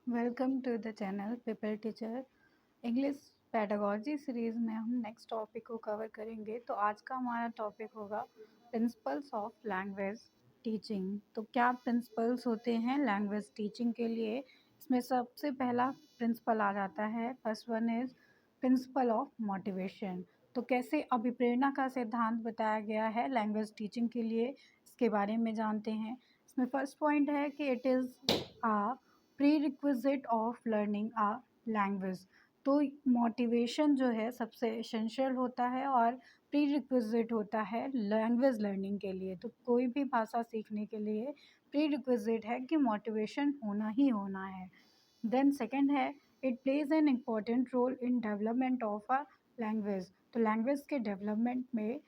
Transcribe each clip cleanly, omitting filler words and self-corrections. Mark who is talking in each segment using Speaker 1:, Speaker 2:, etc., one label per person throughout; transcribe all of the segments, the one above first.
Speaker 1: Welcome to the channel paper teacher English pedagogy series में हम next topic को cover करेंगे। तो आज का हमारा टॉपिक होगा प्रिंसिपल्स ऑफ लैंग्वेज टीचिंग। तो क्या प्रिंसिपल्स होते हैं लैंग्वेज टीचिंग के लिए? इसमें सबसे पहला प्रिंसिपल आ जाता है, first one is principle of motivation. तो कैसे अभिप्रेरणा का सिद्धांत बताया गया है लैंग्वेज टीचिंग के लिए, इसके बारे में जानते हैं। इसमें फर्स्ट पॉइंट है कि it is a prerequisite of learning a language. तो मोटिवेशन जो है सबसे एसेंशियल होता है और प्री रिक्विजिट होता है लैंग्वेज लर्निंग के लिए। तो कोई भी भाषा सीखने के लिए प्री रिक्विजिट है कि मोटिवेशन होना ही होना है। देन सेकंड है, it plays an important role in development of a language. तो लैंग्वेज के डेवलपमेंट में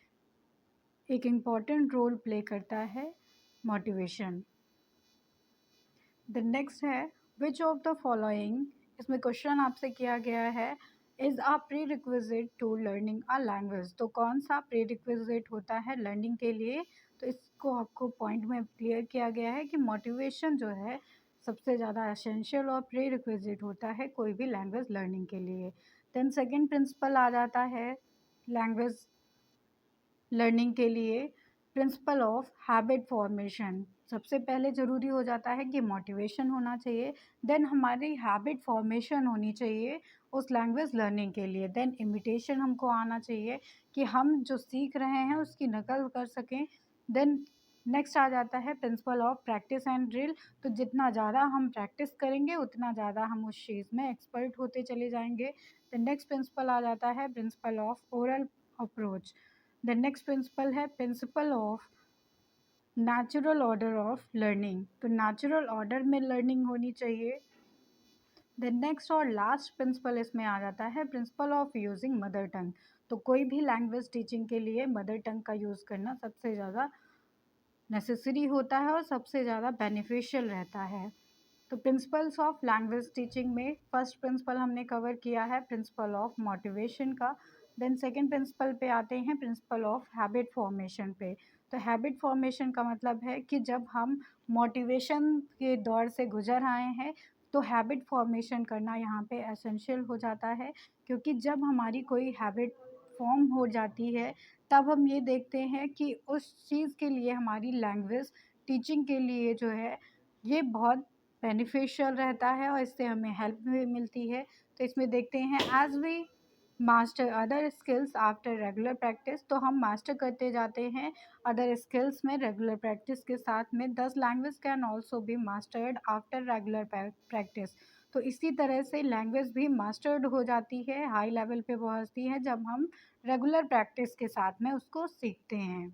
Speaker 1: एक इम्पॉर्टेंट रोल प्ले करता है मोटिवेशन। द नेक्स्ट है, विच ऑफ द फॉलोइंग, इसमें क्वेश्चन आपसे किया गया है, is a prerequisite to learning a language. तो कौन सा प्री रिक्विजिट होता है लर्निंग के लिए? तो इसको आपको पॉइंट में क्लियर किया गया है कि मोटिवेशन जो है सबसे ज़्यादा एसेंशियल और प्री रिक्विजिट होता है कोई भी लैंग्वेज लर्निंग के लिए। देन सेकेंड प्रिंसिपल आ जाता है लैंग्वेज लर्निंग के लिए, प्रिंसिपल ऑफ हैबिट फॉर्मेशन। सबसे पहले ज़रूरी हो जाता है कि मोटिवेशन होना चाहिए, देन हमारी हैबिट फॉर्मेशन होनी चाहिए उस लैंग्वेज लर्निंग के लिए, देन इमिटेशन हमको आना चाहिए कि हम जो सीख रहे हैं उसकी नकल कर सकें। देन नेक्स्ट आ जाता है principle of practice and drill. तो जितना ज़्यादा हम प्रैक्टिस करेंगे उतना ज़्यादा हम उस चीज़ में एक्सपर्ट होते चले जाएंगे। द नेक्स्ट प्रिंसिपल आ जाता है principle of oral approach. The next principle है principle of natural order of learning. तो नेचुरल ऑर्डर में लर्निंग होनी चाहिए। द नेक्स्ट और लास्ट प्रिंसिपल इसमें आ जाता है principle of using mother tongue. तो कोई भी लैंग्वेज टीचिंग के लिए मदर टंग का यूज़ करना सबसे ज़्यादा नेसेसरी होता है और सबसे ज़्यादा बेनिफिशियल रहता है। तो प्रिंसिपल्स ऑफ लैंग्वेज टीचिंग में फर्स्ट प्रिंसिपल हमने कवर किया है प्रिंसिपल ऑफ मोटिवेशन का। देन सेकंड प्रिंसिपल पे आते हैं प्रिंसिपल ऑफ हैबिट फॉर्मेशन पे। तो हैबिट फॉर्मेशन का मतलब है कि जब हम मोटिवेशन के दौर से गुजर आए हैं तो हैबिट फॉर्मेशन करना यहाँ पे एसेंशियल हो जाता है, क्योंकि जब हमारी कोई हैबिट फॉर्म हो जाती है तब हम ये देखते हैं कि उस चीज़ के लिए हमारी लैंग्वेज टीचिंग के लिए जो है ये बहुत बेनिफिशियल रहता है और इससे हमें हेल्प भी मिलती है। तो इसमें देखते हैं, as we master other skills after regular practice. तो हम मास्टर करते जाते हैं अदर स्किल्स में रेगुलर प्रैक्टिस के साथ में। This language can also be mastered after regular practice. तो इसी तरह से लैंग्वेज भी मास्टर्ड हो जाती है, हाई लेवल पे पहुंचती है जब हम रेगुलर प्रैक्टिस के साथ में उसको सीखते हैं।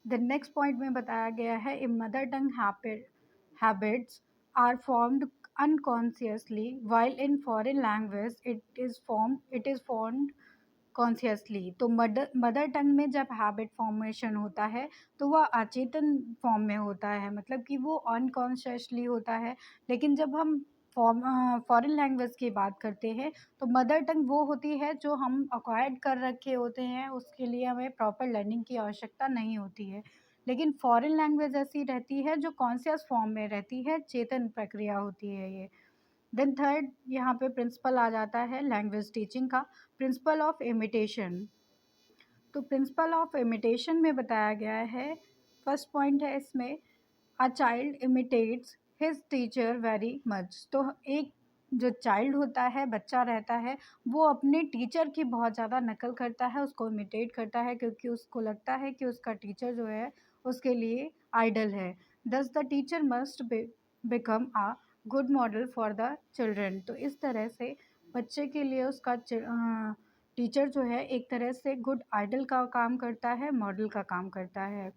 Speaker 1: द नेक्स्ट पॉइंट में बताया गया है, in mother tongue habits are formed unconsciously, while in foreign language it is formed consciously. तो मदर टंग में जब हैबिट फॉर्मेशन होता है तो वह अचेतन फॉर्म में होता है, मतलब कि वो अनकॉन्शियसली होता है। लेकिन जब हम फॉरेन लैंग्वेज की बात करते हैं तो मदर टंग वो होती है जो हम अक्वायर्ड कर रखे होते हैं, उसके लिए हमें प्रॉपर लर्निंग की आवश्यकता नहीं होती है। लेकिन फॉरेन लैंग्वेज ऐसी रहती है जो कॉन्शियस फॉर्म में रहती है, चेतन प्रक्रिया होती है ये। देन थर्ड यहाँ पे प्रिंसिपल आ जाता है लैंग्वेज टीचिंग का, प्रिंसिपल ऑफ इमिटेशन। तो प्रिंसिपल ऑफ इमिटेशन में बताया गया है, फर्स्ट पॉइंट है इसमें, a child imitates his teacher very much. तो एक जो चाइल्ड होता है, बच्चा रहता है, वो अपने टीचर की बहुत ज़्यादा नकल करता है, उसको इमिटेट करता है, क्योंकि उसको लगता है कि उसका टीचर जो है उसके लिए आइडल है। This the teacher must become a good model for the children. तो इस तरह से बच्चे के लिए उसका टीचर जो है एक तरह से गुड आइडल का काम करता है, मॉडल का काम करता है।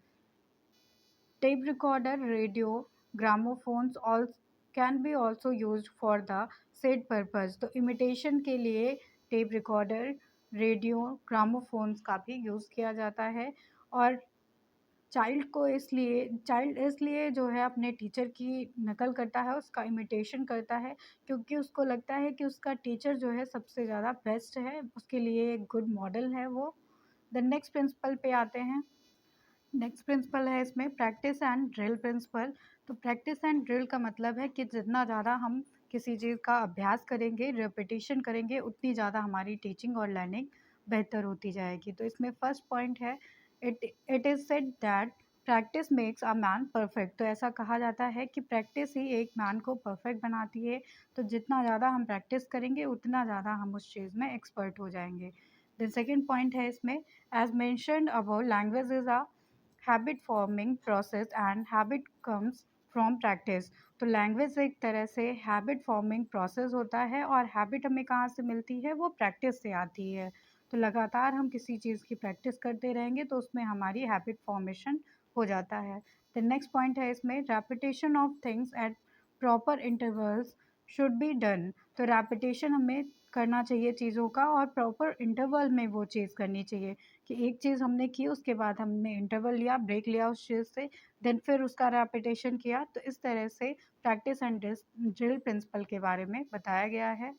Speaker 1: Tape recorder, radio, gramophones all can be also use for the said purpose. तो इमिटेशन के लिए टेप रिकॉर्डर, रेडियो, ग्रामोफोन्स का भी यूज़ किया जाता है। और चाइल्ड इसलिए जो है अपने टीचर की नकल करता है, उसका इमिटेशन करता है, क्योंकि उसको लगता है कि उसका टीचर जो है सबसे ज़्यादा बेस्ट है, उसके लिए एक गुड मॉडल है वो। द नेक्स्ट प्रिंसिपल पे आते हैं। नेक्स्ट प्रिंसिपल है इसमें प्रैक्टिस एंड ड्रिल प्रिंसिपल। तो प्रैक्टिस एंड ड्रिल का मतलब है कि जितना ज़्यादा हम किसी चीज़ का अभ्यास करेंगे, रिपीटिशन करेंगे, उतनी ज़्यादा हमारी टीचिंग और लर्निंग बेहतर होती जाएगी। तो इसमें फर्स्ट पॉइंट है, it it is said that practice makes a man perfect. तो ऐसा कहा जाता है कि प्रैक्टिस ही एक मैन को परफेक्ट बनाती है। तो जितना ज़्यादा हम प्रैक्टिस करेंगे, उतना ज़्यादा हम उस चीज़ में एक्सपर्ट हो जाएंगे। देन सेकेंड पॉइंट है इसमें, as mentioned above, language is a habit forming process and habit comes from practice. तो लैंग्वेज एक तरह से हैबिट फॉर्मिंग प्रोसेस होता है, और हैबिट हमें कहाँ से मिलती है, वो प्रैक्टिस से आती है। तो लगातार हम किसी चीज़ की प्रैक्टिस करते रहेंगे तो उसमें हमारी हैबिट फॉर्मेशन हो जाता है। द नेक्स्ट पॉइंट है इसमें, repetition of things at proper intervals should be done. तो रेपिटेशन हमें करना चाहिए चीज़ों का, और प्रॉपर इंटरवल में वो चीज़ करनी चाहिए कि एक चीज़ हमने की, उसके बाद हमने इंटरवल लिया, ब्रेक लिया उस चीज़ से, देन फिर उसका रेपिटेशन किया। तो इस तरह से प्रैक्टिस एंड ड्रिल प्रिंसिपल के बारे में बताया गया है।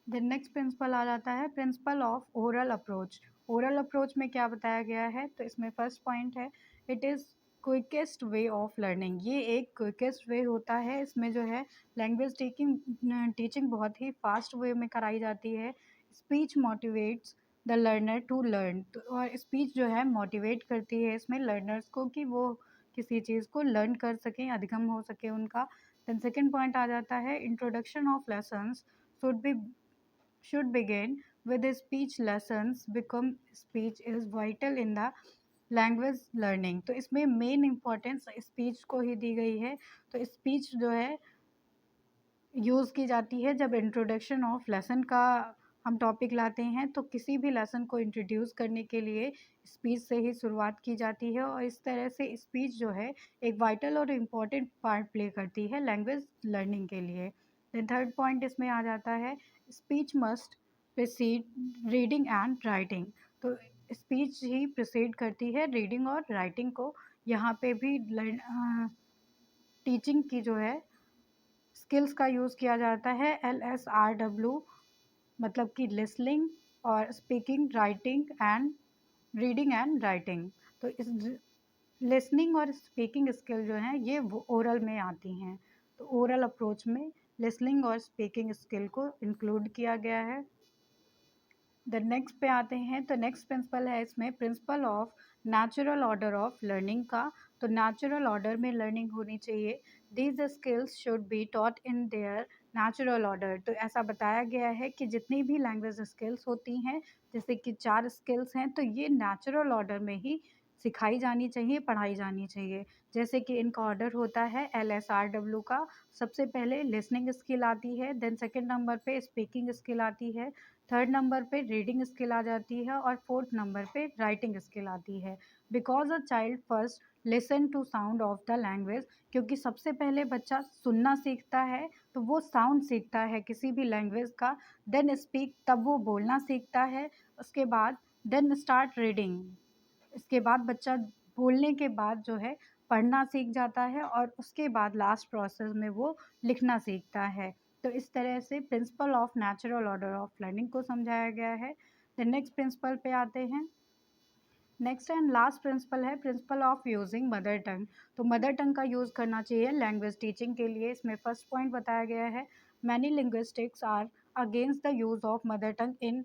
Speaker 1: देन नेक्स्ट प्रिंसिपल आ जाता है, principle of oral approach. Oral approach में क्या बताया गया है, तो इसमें फर्स्ट पॉइंट है, it is quickest way of learning. ये एक क्विकेस्ट वे होता है। इसमें जो है लैंग्वेज टीचिंग बहुत ही फास्ट वे में कराई जाती है। Speech motivates the learner to learn. और स्पीच जो है मोटिवेट करती है इसमें लर्नर्स को कि वो किसी चीज़ को लर्न कर सकें, अधिगम हो सके उनका। देन सेकेंड पॉइंट आ जाता है, introduction of lessons should be should begin with speech lessons become speech is vital in the language learning. तो इसमें मेन इम्पोर्टेंस स्पीच को ही दी गई है। तो स्पीच जो है यूज़ की जाती है जब इंट्रोडक्शन ऑफ लेसन का हम टॉपिक लाते हैं, तो किसी भी लेसन को इंट्रोड्यूस करने के लिए स्पीच से ही शुरुआत की जाती है, और इस तरह से स्पीच जो है एक वाइटल और इम्पॉर्टेंट पार्ट प्ले करती है लैंग्वेज लर्निंग के लिए। देन थर्ड पॉइंट इसमें आ जाता है, speech must precede reading and writing. तो स्पीच ही प्रिसीड करती है रीडिंग और राइटिंग को। यहाँ पे भी टीचिंग की जो है स्किल्स का यूज़ किया जाता है, LSRW, मतलब कि लिसनिंग और speaking, writing and reading and writing. तो इस लिसनिंग और स्पीकिंग स्किल जो हैं ये वो ओरल में आती हैं। तो ओरल अप्रोच में लिसनिंग और स्पीकिंग स्किल को इंक्लूड किया गया है। द नेक्स्ट पे आते हैं, तो नेक्स्ट प्रिंसिपल है इसमें, principal of natural order of learning का। तो नेचुरल ऑर्डर में लर्निंग होनी चाहिए। These skills should be taught in their natural order. तो ऐसा बताया गया है कि जितनी भी लैंग्वेज स्किल्स होती हैं, जैसे कि 4 स्किल्स हैं, तो ये नेचुरल ऑर्डर में ही सिखाई जानी चाहिए, पढ़ाई जानी चाहिए। जैसे कि इनका ऑर्डर होता है LSRW का, सबसे पहले लिसनिंग स्किल आती है, देन सेकेंड नंबर पे स्पीकिंग स्किल आती है, थर्ड नंबर पे रीडिंग स्किल आ जाती है, और फोर्थ नंबर पे राइटिंग स्किल आती है। Because a child first listen to sound of the language. क्योंकि सबसे पहले बच्चा सुनना सीखता है, तो वो साउंड सीखता है किसी भी लैंग्वेज का। देन स्पीक, तब वो बोलना सीखता है। उसके बाद देन स्टार्ट रीडिंग, इसके बाद बच्चा बोलने के बाद जो है पढ़ना सीख जाता है, और उसके बाद लास्ट प्रोसेस में वो लिखना सीखता है। तो इस तरह से principal of natural order of learning को समझाया गया है। द नेक्स्ट प्रिंसिपल पे आते हैं। नेक्स्ट एंड लास्ट प्रिंसिपल है, principle of using mother tongue. तो मदर टंग का यूज़ करना चाहिए लैंग्वेज टीचिंग के लिए। इसमें फर्स्ट पॉइंट बताया गया है, many linguistics are against the use of mother tongue in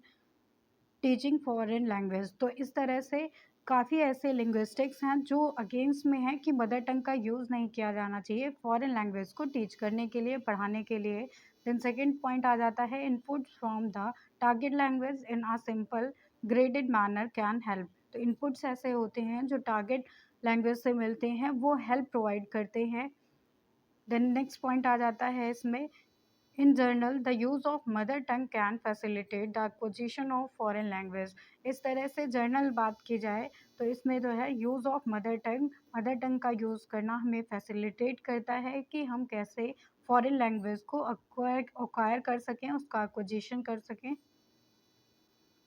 Speaker 1: teaching foreign language. तो इस तरह से काफ़ी ऐसे लिंग्विस्टिक्स हैं जो अगेंस्ट में हैं कि मदर टंग का यूज़ नहीं किया जाना चाहिए फॉरेन लैंग्वेज को टीच करने के लिए, पढ़ाने के लिए। देन सेकेंड पॉइंट आ जाता है, input from the target language in a simple graded manner can help. तो इनपुट्स ऐसे होते हैं जो टारगेट लैंग्वेज से मिलते हैं, वो हेल्प प्रोवाइड करते हैं। देन नेक्स्ट पॉइंट आ जाता है इसमें, in general the use of mother tongue can facilitate the acquisition of foreign language. इस तरह से जर्नल बात की जाए तो इसमें जो है यूज़ ऑफ मदर टंग का यूज़ करना हमें फैसिलिटेट करता है कि हम कैसे फॉरेन लैंग्वेज को अक्वायर कर सकें, उसका एक्विजिशन कर सकें।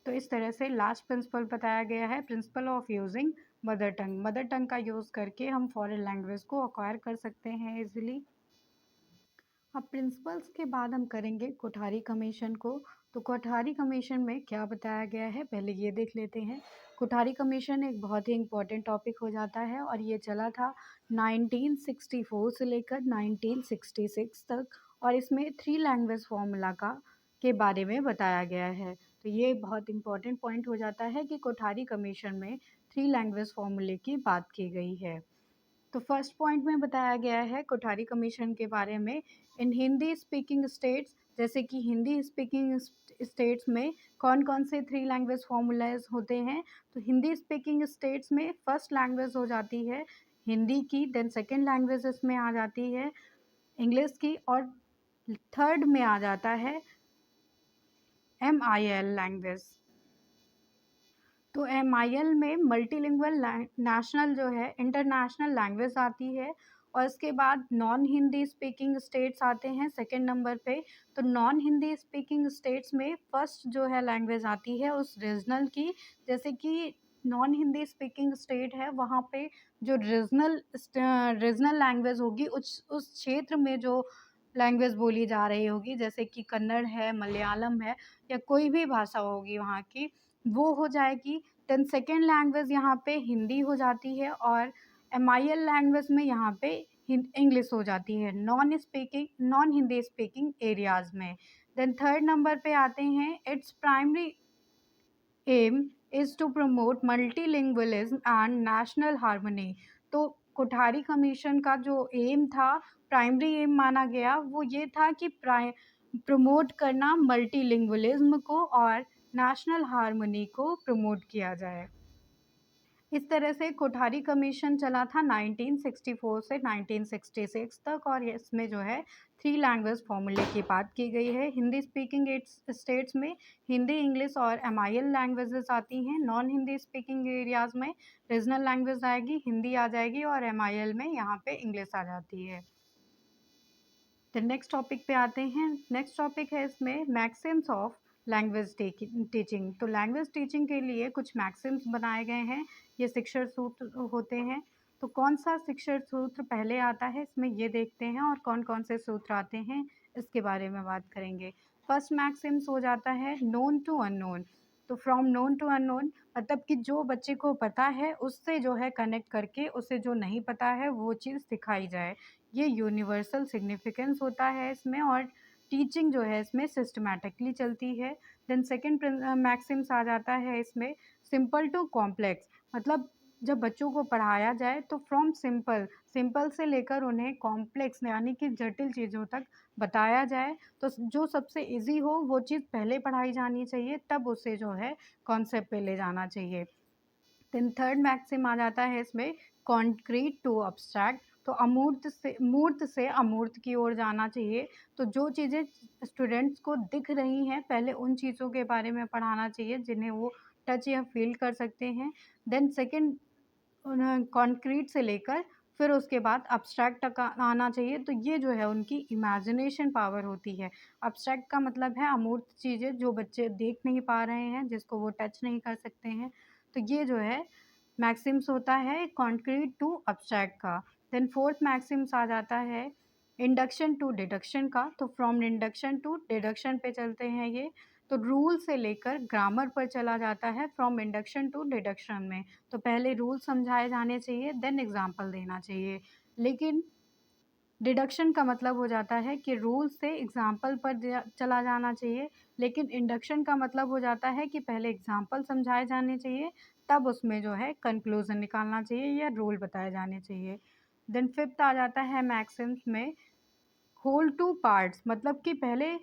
Speaker 1: तो इस तरह से लास्ट प्रिंसिपल बताया गया है, principle of using mother tongue. Mother tongue का यूज़ करके हम फॉरेन लैंग्वेज को अक्वायर कर सकते हैं इजीली। अब प्रिंसिपल्स के बाद हम करेंगे कोठारी कमीशन को। तो कोठारी कमीशन में क्या बताया गया है पहले ये देख लेते हैं। कोठारी कमीशन एक बहुत ही इम्पोर्टेंट टॉपिक हो जाता है और ये चला था 1964 से लेकर 1966 तक, और इसमें 3 लैंग्वेज फॉर्मूला का के बारे में बताया गया है। तो ये बहुत इम्पोर्टेंट पॉइंट हो जाता है कि कोठारी कमीशन में 3 लैंग्वेज फॉर्मूले की बात की गई है। तो फर्स्ट पॉइंट में बताया गया है कोठारी कमीशन के बारे में, इन हिंदी स्पीकिंग स्टेट्स, जैसे कि हिंदी स्पीकिंग स्टेट्स में कौन कौन से 3 लैंग्वेज फॉर्मूलाज होते हैं। तो हिंदी स्पीकिंग स्टेट्स में फर्स्ट लैंग्वेज हो जाती है हिंदी की, देन सेकेंड लैंग्वेज इसमें आ जाती है इंग्लिश की, और थर्ड में आ जाता है MIL लैंग्वेज। तो MIL में मल्टीलिंगुअल नेशनल जो है इंटरनेशनल लैंग्वेज आती है, और इसके बाद नॉन हिंदी स्पीकिंग स्टेट्स आते हैं सेकंड नंबर पे। तो नॉन हिंदी स्पीकिंग स्टेट्स में फर्स्ट जो है लैंग्वेज आती है उस रीजनल की, जैसे कि नॉन हिंदी स्पीकिंग स्टेट है वहाँ पे जो रीजनल लैंग्वेज होगी उस क्षेत्र में जो लैंग्वेज बोली जा रही होगी, जैसे कि कन्नड़ है, मलयालम है, या कोई भी भाषा होगी वहाँ की, वो हो जाएगी। देन सेकेंड लैंग्वेज यहाँ पे हिंदी हो जाती है, और MIL लैंग्वेज में यहाँ पे इंग्लिश हो जाती है नॉन हिंदी स्पीकिंग एरियाज में। देन थर्ड नंबर पे आते हैं, it's primary aim is to promote multilingualism and national harmony. तो कोठारी कमीशन का जो एम था, प्राइमरी एम माना गया, वो ये था कि प्रमोट करना मल्टीलिंगुअलिज्म को और नेशनल हार्मनी को प्रमोट किया जाए। इस तरह से कोठारी कमीशन चला था 1964 से 1966 तक, और इसमें जो है 3 लैंग्वेज फॉर्मूले की बात की गई है। हिंदी स्पीकिंग स्टेट्स में हिंदी, इंग्लिश और MIL लैंग्वेजेस आती हैं। नॉन हिंदी स्पीकिंग एरियाज में रीजनल लैंग्वेज आएगी, हिंदी आ जाएगी, और MIL में यहाँ पे इंग्लिश आ जाती है। तो नेक्स्ट टॉपिक पे आते हैं। नेक्स्ट टॉपिक है इसमें मैक्सिम्स ऑफ लैंग्वेज टीचिंग। तो लैंग्वेज टीचिंग के लिए कुछ मैक्सिम्स बनाए गए हैं, ये शिक्षण सूत्र होते हैं। तो कौन सा शिक्षण सूत्र पहले आता है इसमें ये देखते हैं, और कौन कौन से सूत्र आते हैं इसके बारे में बात करेंगे। फर्स्ट मैक्सिम्स हो जाता है नोन टू अननोन। तो फ्रॉम नोन टू अननोन मतलब कि जो बच्चे को पता है उससे जो है कनेक्ट करके उसे जो नहीं पता है वो चीज़ सिखाई जाए, ये यूनिवर्सल सिग्निफिकेंस होता है इसमें, और टीचिंग जो है इसमें सिस्टमैटिकली चलती है। देन सेकंड मैक्सिम्स आ जाता है इसमें सिंपल टू कॉम्प्लेक्स, मतलब जब बच्चों को पढ़ाया जाए तो फ्रॉम सिंपल से लेकर उन्हें कॉम्प्लेक्स यानी कि जटिल चीज़ों तक बताया जाए। तो जो सबसे इजी हो वो चीज़ पहले पढ़ाई जानी चाहिए, तब उसे जो है कॉन्सेप्ट पे ले जाना चाहिए। देन थर्ड मैक्सिम आ जाता है इसमें कॉन्क्रीट टू अब्स्ट्रैक्ट। तो मूर्त से अमूर्त की ओर जाना चाहिए। तो जो चीज़ें स्टूडेंट्स को दिख रही हैं पहले उन चीज़ों के बारे में पढ़ाना चाहिए जिन्हें वो टच या फील कर सकते हैं। देन सेकंड कॉन्क्रीट से लेकर फिर उसके बाद अब्स्ट्रैक्ट तक आना चाहिए। तो ये जो है उनकी इमेजिनेशन पावर होती है। अब्स्ट्रैक्ट का मतलब है अमूर्त चीज़ें जो बच्चे देख नहीं पा रहे हैं, जिसको वो टच नहीं कर सकते हैं। तो ये जो है मैक्सिम्स होता है कॉन्क्रीट टू अब्स्ट्रैक्ट का। देन फोर्थ मैक्सिम्स आ जाता है इंडक्शन टू डिडक्शन का। तो फ्रॉम इंडक्शन टू डिडक्शन पे चलते हैं ये। तो रूल से लेकर ग्रामर पर चला जाता है फ्रॉम इंडक्शन टू डिडक्शन में। तो पहले रूल समझाए जाने चाहिए, देन एग्जाम्पल देना चाहिए। लेकिन डिडक्शन का मतलब हो जाता है कि रूल से एग्जाम्पल पर चला जाना चाहिए, लेकिन इंडक्शन का मतलब हो जाता है कि पहले एग्जाम्पल समझाए जाने चाहिए, तब उसमें जो है कंक्लूजन निकालना चाहिए या रूल बताए जाने चाहिए। देन फिफ्थ आ जाता है मैक्सिम्स में होल टू पार्ट्स, मतलब कि पहले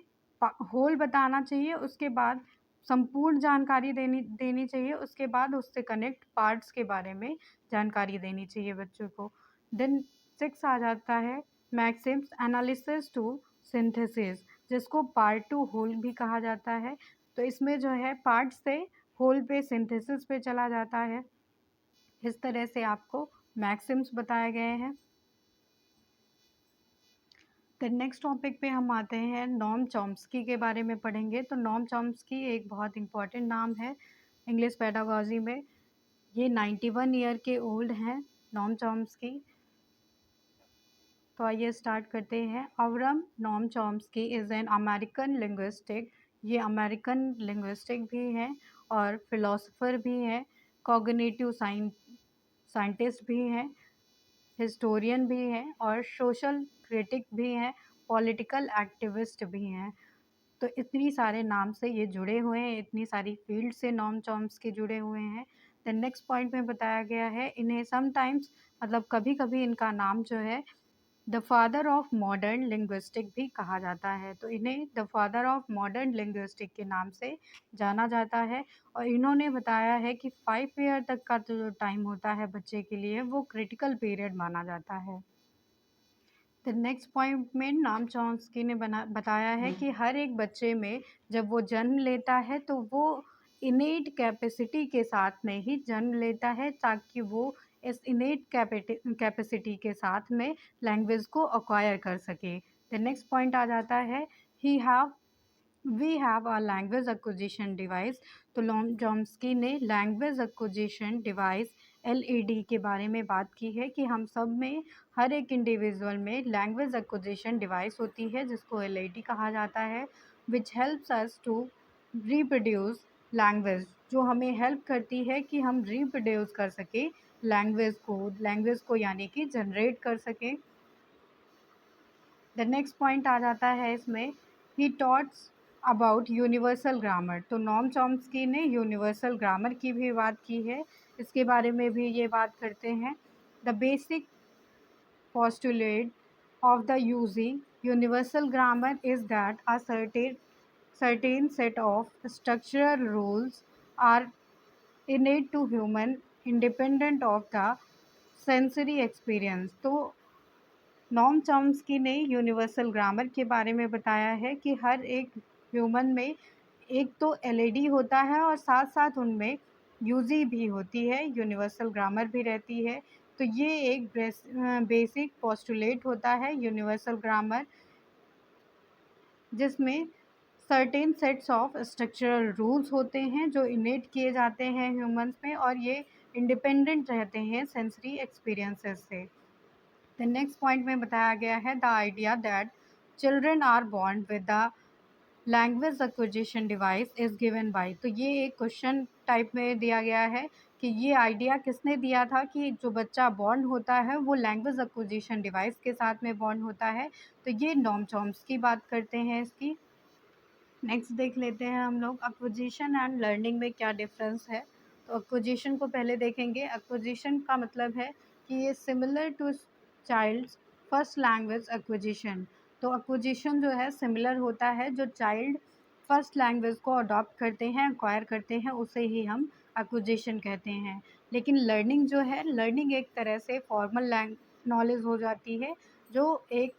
Speaker 1: होल बताना चाहिए, उसके बाद संपूर्ण जानकारी देनी देनी चाहिए, उसके बाद उससे कनेक्ट पार्ट्स के बारे में जानकारी देनी चाहिए बच्चों को। देन सिक्स आ जाता है मैक्सिम्स एनालिसिस टू सिंथेसिस, जिसको पार्ट टू होल भी कहा जाता है। तो इसमें जो है पार्ट से होल पे सिंथेसिस पे चला जाता है। इस तरह से आपको मैक्सिम्स बताए गए हैं। तो नेक्स्ट टॉपिक पे हम आते हैं, नॉम चॉम्स्की के बारे में पढ़ेंगे। तो नॉम चॉम्स्की एक बहुत इम्पॉर्टेंट नाम है इंग्लिश पेडागॉजी में। ये 91 ईयर के ओल्ड हैं नॉम चॉम्स्की। तो आइए स्टार्ट करते हैं। Avram Noam Chomsky is an American linguistic, ये अमेरिकन लिंग्विस्टिक भी हैं और फिलोसोफर भी हैं, कॉग्निटिव साइंटिस्ट भी हैं, हिस्टोरियन भी हैं और सोशल क्रिटिक भी हैं, पॉलिटिकल एक्टिविस्ट भी हैं। तो इतनी सारे नाम से ये जुड़े हुए हैं, इतनी सारी फील्ड से नोम चॉम्स्की जुड़े हुए हैं। देन नेक्स्ट पॉइंट में बताया गया है, इन्हें समटाइम्स मतलब कभी-कभी इनका नाम जो है the father of modern linguistic भी कहा जाता है। तो इन्हें the father of modern linguistic के नाम से जाना जाता है और इन्होंने बताया है कि 5 ईयर तक का जो टाइम होता है बच्चे के लिए वो क्रिटिकल पीरियड माना जाता है। द नेक्स्ट पॉइंट में नाम चॉम्स्की ने बताया है कि हर एक बच्चे में जब वो जन्म लेता है तो वो इनेट कैपेसिटी के साथ में ही जन्म लेता है ताकि वो इस इनेट कैपेसिटी के साथ में लैंग्वेज को अक्वायर कर सके। द नेक्स्ट पॉइंट आ जाता है he have we have a language acquisition device. तो नोम चॉम्स्की ने लैंग्वेज एक्विजिशन डिवाइस एलईडी के बारे में बात की है कि हम सब में हर एक इंडिविजुअल में लैंग्वेज एक्विजिशन डिवाइस होती है जिसको एलईडी कहा जाता है, which helps us to reproduce language, जो हमें हेल्प करती है कि हम रिप्रोड्यूस कर सकें लैंग्वेज को यानी कि जनरेट कर सकें। द नेक्स्ट पॉइंट आ जाता है इसमें, ही टॉट्स अबाउट यूनिवर्सल ग्रामर। तो नोम चॉम्स्की ने यूनिवर्सल ग्रामर की भी बात की है, इसके बारे में भी ये बात करते हैं। The basic postulate of the using universal grammar is that a certain set of structural rules are innate to human independent of the sensory experience। तो नॉम चॉम्स्की ने यूनिवर्सल ग्रामर के बारे में बताया है कि हर एक ह्यूमन में एक तो एलईडी होता है और साथ साथ उनमें यूजी भी होती है, यूनिवर्सल ग्रामर भी रहती है। तो ये एक बेसिक पोस्टुलेट होता है यूनिवर्सल ग्रामर, जिसमें certain sets of structural rules होते हैं जो इनेट किए जाते हैं ह्यूमंस में और ये इंडिपेंडेंट रहते हैं सेंसरी एक्सपीरियंसेस से। द नेक्स्ट पॉइंट में बताया गया है the idea that children are born with the language acquisition device is given by. तो ये एक क्वेश्चन टाइप में दिया गया है कि ये आइडिया किसने दिया था कि जो बच्चा बॉर्न होता है वो लैंग्वेज एक्विजिशन डिवाइस के साथ में बॉर्न होता है। तो ये नोम चॉम्स्की बात करते हैं इसकी। नेक्स्ट देख लेते हैं हम लोग एक्विजिशन एंड लर्निंग में क्या डिफरेंस है। तो एक्विजिशन को पहले देखेंगे। एक्विजिशन का मतलब है कि ये similar to child's first language acquisition. तो एक्विजिशन जो है सिमिलर होता है, जो चाइल्ड फर्स्ट लैंग्वेज को अडॉप्ट करते हैं, एक्वायर करते हैं, उसे ही हम एक्विजिशन कहते हैं। लेकिन लर्निंग जो है, लर्निंग एक तरह से फॉर्मल नॉलेज हो जाती है, जो एक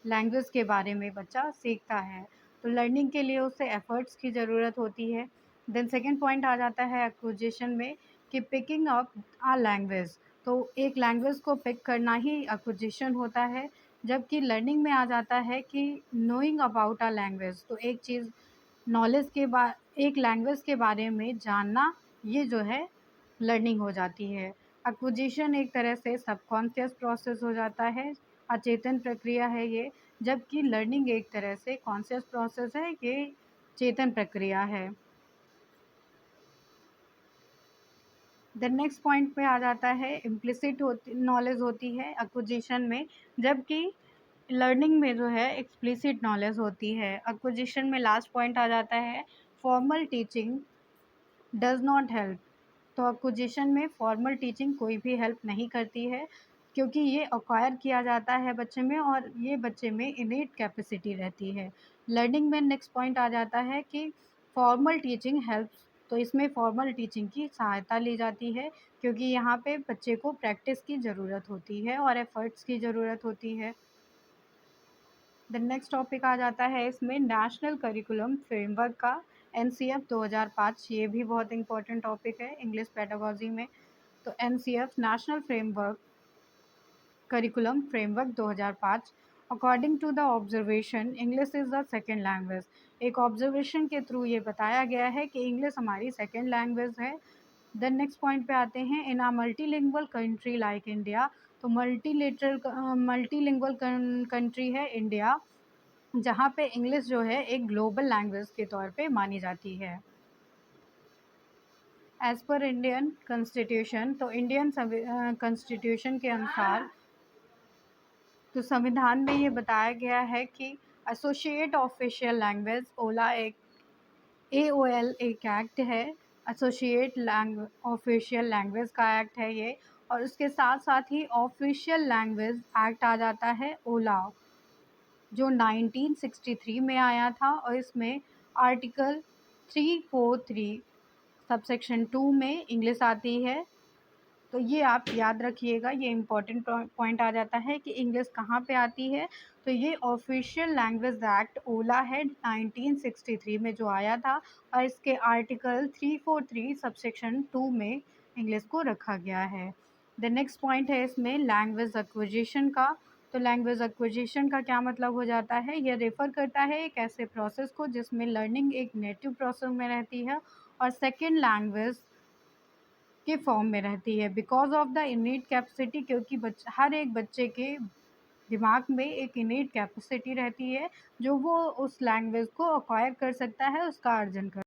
Speaker 1: लैंग्वेज के बारे में बच्चा सीखता है। तो लर्निंग के लिए उसे एफ़र्ट्स की ज़रूरत होती है। देन सेकंड पॉइंट आ जाता है एक्विजिशन में कि पिकिंग अप अ लैंग्वेज। तो एक लैंग्वेज को पिक करना ही एक्विजिशन होता है, जबकि लर्निंग में आ जाता है कि नोइंग अबाउट अ लैंग्वेज। तो एक चीज़ नॉलेज के बा एक लैंग्वेज के बारे में जानना, ये जो है लर्निंग हो जाती है। एक्विजिशन एक तरह से सबकॉन्शियस प्रोसेस हो जाता है, अचेतन प्रक्रिया है ये, जबकि लर्निंग एक तरह से कॉन्शियस प्रोसेस है, ये चेतन प्रक्रिया है। देन नेक्स्ट पॉइंट पे आ जाता है इम्प्लिसिट नॉलेज होती है एक्विजिशन में, जबकि लर्निंग में जो है एक्सप्लिसिट नॉलेज होती है। एक्विजिशन में लास्ट पॉइंट आ जाता है formal teaching does not help. तो एक्विजिशन में फॉर्मल टीचिंग कोई भी हेल्प नहीं करती है, क्योंकि ये एक्वायर किया जाता है बच्चे में और ये बच्चे में इनेट कैपेसिटी रहती है। लर्निंग में नेक्स्ट पॉइंट आ जाता है कि फॉर्मल टीचिंग हेल्प्स। तो इसमें फॉर्मल टीचिंग की सहायता ली जाती है, क्योंकि यहाँ पे बच्चे को प्रैक्टिस की ज़रूरत होती है और एफर्ट्स की ज़रूरत होती है। द नेक्स्ट टॉपिक आ जाता है इसमें नेशनल करिकुलम फ्रेमवर्क का, एनसीएफ 2005। ये भी बहुत इंपॉर्टेंट टॉपिक है इंग्लिश पेडागोजी में। तो NCF national framework curriculum framework 2005, according to the observation English is the second language. एक ऑब्जर्वेशन के थ्रू ये बताया गया है कि इंग्लिश हमारी सेकेंड लैंग्वेज है। देन नेक्स्ट पॉइंट पे आते हैं, in a multilingual country like India. तो मल्टीलिंगुअल कंट्री है इंडिया, जहाँ पे इंग्लिश जो है एक ग्लोबल लैंग्वेज के तौर पे मानी जाती है। एज़ पर इंडियन कॉन्स्टिट्यूशन, तो इंडियन कॉन्स्टिट्यूशन के अनुसार तो संविधान में ये बताया गया है कि एसोसिएट ऑफिशियल लैंग्वेज ओला एक AOL एक एक्ट है, एसोसिएट ऑफिशियल लैंग्वेज का एक्ट है ये, और उसके साथ साथ ही ऑफिशियल लैंग्वेज एक्ट आ जाता है ओला, जो 1963 में आया था, और इसमें आर्टिकल 343 सबसेक्शन 2 में इंग्लिश आती है। तो ये आप याद रखिएगा, ये इम्पोर्टेंट पॉइंट आ जाता है कि इंग्लिश कहाँ पे आती है। तो ये ऑफिशियल लैंग्वेज एक्ट ओला है 1963 में जो आया था, और इसके आर्टिकल 343 सबसेक्शन 2 में इंग्लिश को रखा गया है। द नेक्स्ट पॉइंट है इसमें लैंग्वेज एक्विजिशन का। तो लैंग्वेज एक्विजिशन का क्या मतलब हो जाता है, यह रेफ़र करता है एक ऐसे प्रोसेस को जिसमें लर्निंग एक नेटिव प्रोसेस में रहती है और सेकेंड लैंग्वेज के फॉर्म में रहती है, because of the init capacity, क्योंकि हर एक बच्चे के दिमाग में एक इनीट कैपेसिटी रहती है जो वो उस लैंग्वेज को अक्वायर कर सकता है, उसका अर्जन कर